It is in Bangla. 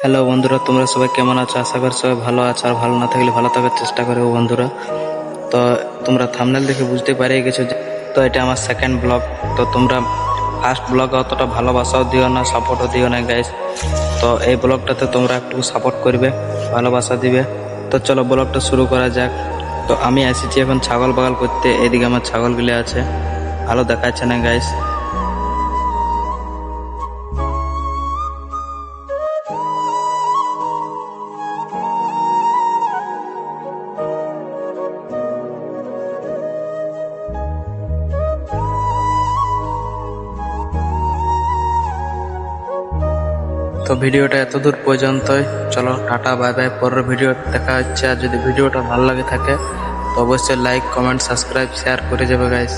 হ্যালো বন্ধুরা, তোমরা সবাই কেমন আছো? আশা করি সবাই ভালো আছো, আর ভালো না থাকলে ভালো থাকার চেষ্টা করবো বন্ধুরা। তো তোমরা থাম্বনেল দেখে বুঝতে পারিয়ে গেছো যে তো এটা আমার সেকেন্ড ব্লগ। তো তোমরা ফার্স্ট ব্লগে অতটা ভালোবাসাও দিও না, সাপোর্টও দিও না গাইস। তো এই ব্লগটাতে তোমরা একটু সাপোর্ট করবে, ভালোবাসা দিবে। তো চলো ব্লগটা শুরু করা যাক। তো আমি এসেছি এখন ছাগল বাগাল করতে। এদিকে আমার ছাগলগুলি আছে, ভালো দেখাচ্ছে না গাইস। তো ভিডিওটা এতদূর পর্যন্তই। চলো টাটা, বাই বাই। পরের ভিডিও দেখা হচ্ছে। আর যদি ভিডিওটা ভালো লাগে থাকে তো অবশ্যই লাইক, কমেন্ট, সাবস্ক্রাইব, শেয়ার করে যাবে গাইস।